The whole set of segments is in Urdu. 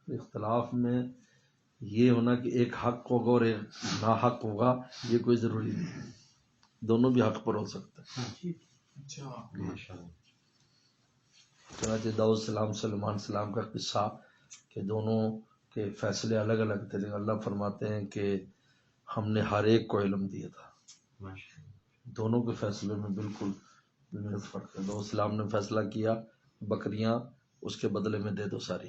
اختلاف میں یہ ہونا کہ ایک حق ہوگا اور ایک نا حق ہوگا یہ کوئی ضروری نہیں، دونوں بھی حق پر ہو سکتے ہیں۔ چنانچہ داؤد السلام سلیمان السلام کا قصہ کہ دونوں کے فیصلے الگ الگ تھے، لیکن اللہ فرماتے ہیں کہ ہم نے ہر ایک کو علم دیا تھا، دونوں کے فیصلے میں بالکل فرق ہے۔ داؤد السلام نے فیصلہ کیا بکریاں اس کے بدلے میں دے دو، ساری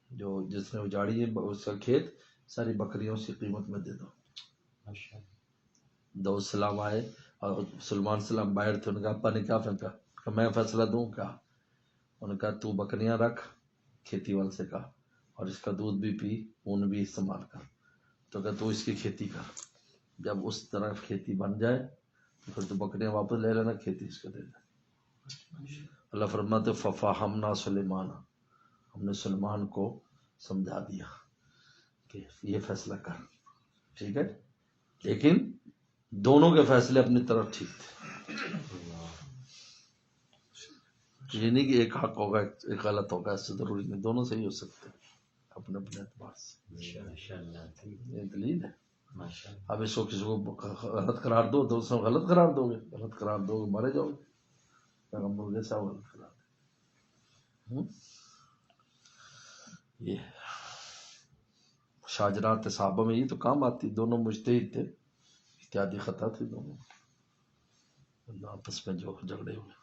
جو جس نے اجاڑی ہے اس کا کھیت ساری بکریاں اس کی قیمت میں دے دو۔ داؤد السلام آئے اور سلیمان السلام باہر تھے، انہوں نے کہا ابا نے کیا پھینکا؟ کہ میں فیصلہ دوں کیا؟ انہوں نے کہا تو بکریاں رکھ، کھیتی والے سے کہا، اور اس کا دودھ بھی پی، اون بھی استعمال کر، تو کہ تو اس کی کھیتی کر، جب اس طرح کھیتی بن جائے تو پھر تو بکریاں واپس لے لینا، کھیتی اس کو دے دے۔ اللہ فرماتے ففہمنا سلیمان، ہم نے سلیمان کو سمجھا دیا کہ یہ فیصلہ کر، ٹھیک ہے، لیکن دونوں کے فیصلے اپنی طرف ٹھیک تھے، یہ نہیں کہ ایک حق ہوگا ایک غلط ہوگا، اس سے ضروری نہیں، دونوں صحیح ہو سکتے ہیں اپنے اپنے اعتبار سے، یہ دلیل ہے۔ اب اس کو کسی کو غلط قرار دو تو اس کو غلط قرار دو گے، غلط قرار دو گے مارے جاؤ گے، پیغمبر جیسا غلط قرار دے۔ یہ شاجرات صحابہ میں یہ تو کام آتی، دونوں مجتہد تھے، اجتہادی خطا تھی دونوں، اللہ آپس میں جو جھگڑے ہوئے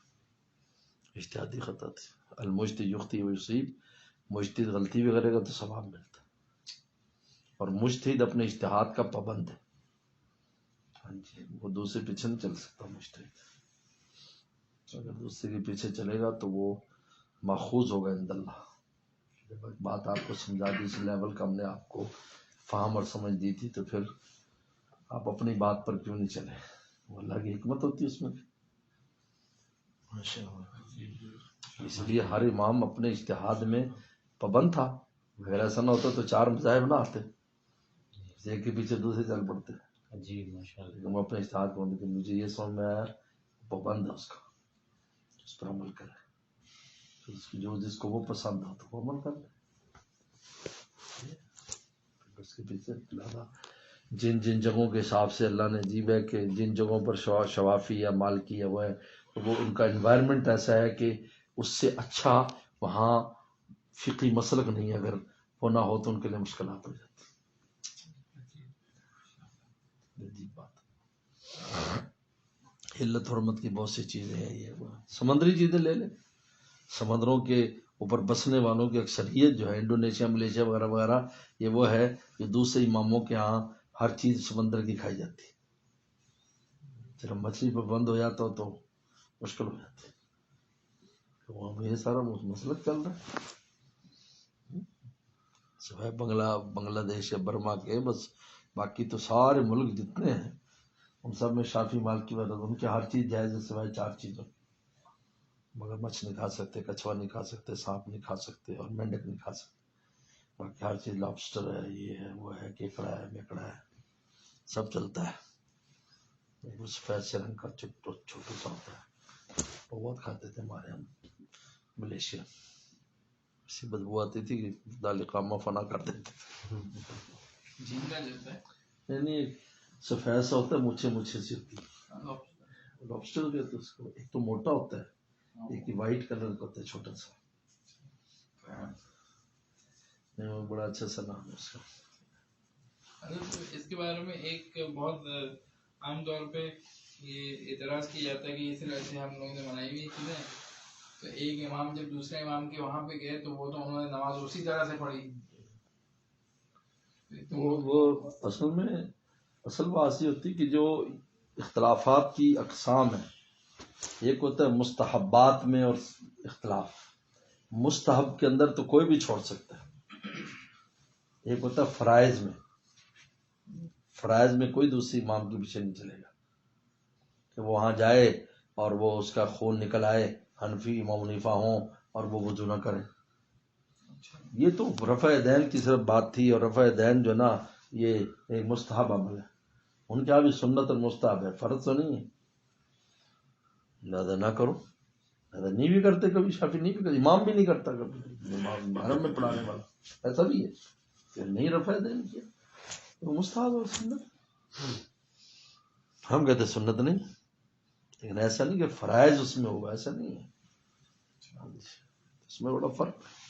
اجتہادی خطا تھی۔ المجتہد یخطئ و یصیب، مجتہد غلطی بھی کرے گا تو ثواب ملتا ہے، اور مجتہد اپنے اجتہاد کا پابند ہے، ہاں جی، وہ دوسرے پیچھے نہیں چل سکتا مجتہد، اگر دوسرے کے پیچھے چلے گا تو وہ ماخوذ ہوگا عند اللہ۔ جب ایک بات آپ کو سمجھا دی، اس لیول کا ہم نے آپ کو فہم اور سمجھ دی تھی، تو پھر آپ اپنی بات پر کیوں نہیں چلے؟ وہ اللہ کی حکمت ہوتی ہے اس میں، اس لیے ہر امام اپنے اجتہاد میں پابند تھا، اگر ایسا نہ ہوتا تو چار مذاہب نہ آتے، ایک کے پیچھے دوسرے چل پڑتے، لیکن وہ اپنے اجتہاد کو کہ مجھے یہ سمجھ میں آیا، پابند ہے اس کا، اس پر عمل کرے، جو جس کو وہ پسند ہو تو وہ عمل کر لے، اس کے پیچھے لہذا جن جن جگہوں کے حساب سے اللہ نے عجیب ہے کہ جن جگہوں پر شوافی یا مالکی یا وہ ہے، تو وہ ان کا انوائرمنٹ ایسا ہے کہ اس سے اچھا وہاں فقہی مسلک نہیں ہے، اگر وہ نہ ہو تو ان کے لیے مشکلات ہو جاتی، عجیب بات، علت حرمت کی بہت سی چیزیں ہیں، یہ وہ سمندری چیزیں لے لیں، سمندروں کے اوپر بسنے والوں کی اکثریت جو ہے انڈونیشیا ملیشیا وغیرہ وغیرہ، یہ وہ ہے کہ دوسرے اماموں کے ہاں ہر چیز سمندر کی کھائی جاتی، جب مچھلی پر بند ہو جاتا ہو تو مشکل ہو جاتی، تو وہاں پہ یہ سارا مسلک چل رہا ہے، سوائے بنگلہ دیش یا برما کے، بس باقی تو سارے ملک جتنے ہیں ان سب میں شافی مالکی وغیرہ ان کے ہر چیز جائز ہے سوائے چار چیزوں، مگر مچھ نہیں کھا سکتے، کچھوا نہیں کھا سکتے، سانپ نہیں کھا سکتے، اور مینڈک نہیں کھا سکتے، باقی ہر چیز لابسٹر ہے، یہ ہے وہ ہے، کیکڑا ہے میکڑا ہے، سب چلتا ہے، سفید سے رنگ کا چھوٹا سا ہوتا ہے، وہ بہت کھاتے تھے ہمارے یہاں ملیشیا، ایسی بدبو آتی تھی کہ دالقامہ فنا کر دیتے تھے، نہیں سفید سا ہوتا ہے، مچھے سی ہوتی ہے، لابسٹر کہتے اس کو، ایک تو موٹا ہوتا ہے، ایک وائٹ کلر کا ہوتا ہے چھوٹا سا، وہ بڑا اچھا سا نام ہے اس کا۔ اس کے بارے میں ایک بہت عام طور پہ یہ اعتراض کیا جاتا ہے کہ اس طرح سے ہم لوگوں نے منائی ہوئی چیزیں، تو ایک امام جب دوسرے امام کے وہاں پہ گئے تو وہ تو انہوں نے نماز اسی طرح سے پڑھی، وہ اصل بات یہ ہوتی کہ جو اختلافات کی اقسام ہیں، ایک ہوتا ہے مستحبات میں اور اختلاف، مستحب کے اندر تو کوئی بھی چھوڑ سکتا ہے، ایک ہوتا ہے فرائض میں، فرائض میں کوئی دوسری امام کے پیچھے نہیں چلے گا کہ وہ وہاں جائے اور وہ اس کا خون نکل آئے، حنفی امام حنیفہ ہوں اور وہ وضو نہ کریں، یہ تو رفع دین کی صرف بات تھی، اور رفع دین جو نا یہ ایک مستحب عمل ہے، ان کے یہاں بھی سنت اور مستحب ہے، فرض تو نہیں ہے، لہذا نہ کرو، نہیں بھی کرتے کبھی، شافعی نہیں بھی کرتے، امام بھی نہیں کرتا کبھی، امام حرم میں پڑھانے والا ایسا بھی ہے کہ نہیں رفع دین کیا، وہ مستحب اور سنت. ہم کہتے سنت نہیں، لیکن ایسا نہیں کہ فرائض اس میں ہوگا، ایسا نہیں ہے، اس میں بڑا فرق ہے.